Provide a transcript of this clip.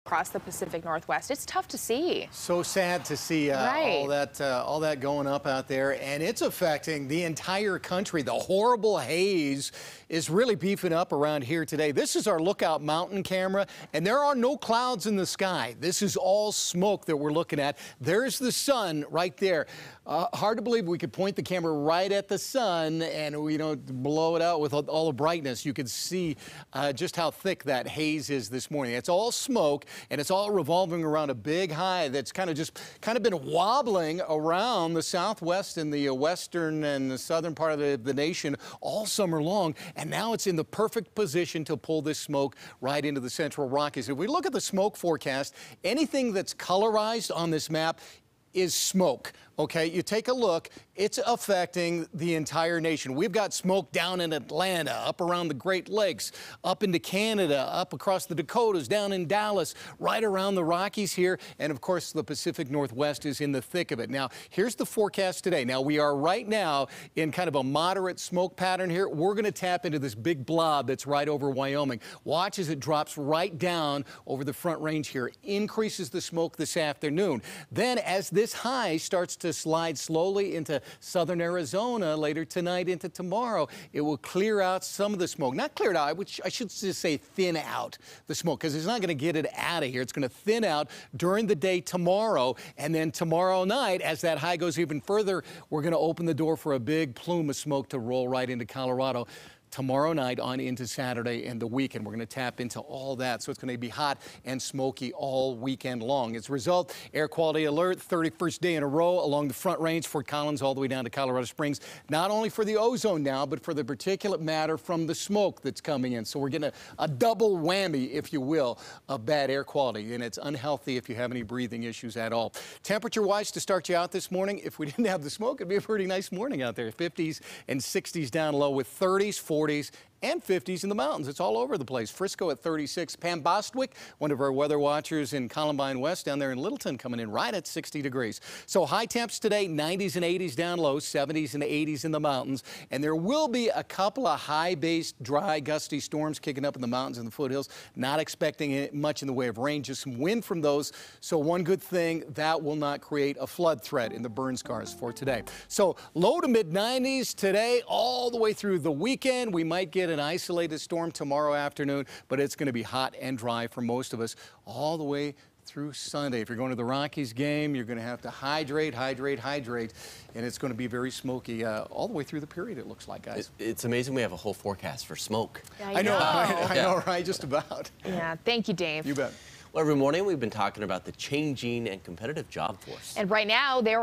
across the Pacific Northwest. It's tough to see. So sad to see all that going up out there, and it's affecting the entire country. The horrible haze is really beefing up around here today. This is our Lookout Mountain camera, and there are no clouds in the sky. This is all smoke that we're looking at. There's the sun right there. Hard to believe we could point the camera right at the sun and blow it out with all the brightness. You could see just how thick that haze is this morning. It's all smoke, and it's all revolving around a big high that's kind of been wobbling around the southwest and the western and the southern part of the nation all summer long, and now it's in the perfect position to pull this smoke right into the central Rockies. If we look at the smoke forecast, anything that's colorized on this map is smoke. Okay, you take a look, it's affecting the entire nation. We've got smoke down in Atlanta, up around the Great Lakes, up into Canada, up across the Dakotas, down in Dallas, right around the Rockies here, and of course the Pacific Northwest is in the thick of it. Now, here's the forecast today. Now, we are right now in kind of a moderate smoke pattern here. We're going to tap into this big blob that's right over Wyoming. Watch as it drops right down over the Front Range here, increases the smoke this afternoon. Then, as this high starts to slide slowly into southern Arizona later tonight into tomorrow, it will clear out some of the smoke. Not clear it out, which I should just say thin out the smoke, because it's not going to get it out of here. It's going to thin out during the day tomorrow, and then tomorrow night, as that high goes even further, we're going to open the door for a big plume of smoke to roll right into Colorado tomorrow night on into Saturday and the weekend. We're going to tap into all that. So it's going to be hot and smoky all weekend long. As a result, air quality alert, 31st day in a row along the Front Range, Fort Collins, all the way down to Colorado Springs, not only for the ozone now, but for the particulate matter from the smoke that's coming in. So we're getting a double whammy, if you will, of bad air quality. And it's unhealthy if you have any breathing issues at all. Temperature-wise, to start you out this morning, if we didn't have the smoke, it'd be a pretty nice morning out there. 50s and 60s down low with 30s, 40s, and 50s in the mountains. It's all over the place. Frisco at 36. Pam Bostwick, one of our weather watchers in Columbine West down there in Littleton, coming in right at 60 degrees. So high temps today, 90s and 80s down low, 70s and 80s in the mountains. And there will be a couple of high-based, dry, gusty storms kicking up in the mountains and the foothills. Not expecting much in the way of rain, just some wind from those. So one good thing, that will not create a flood threat in the burn scars for today. So low to mid 90s today, all the way through the weekend. We might get an isolated storm tomorrow afternoon, but it's going to be hot and dry for most of us all the way through Sunday. If you're going to the Rockies game, you're going to have to hydrate, and it's going to be very smoky all the way through the period, it looks like, guys. It's amazing we have a whole forecast for smoke. Yeah, I know. I know, right? Just about. Yeah, thank you, Dave. You bet. Well, every morning we've been talking about the changing and competitive job force. And right now, there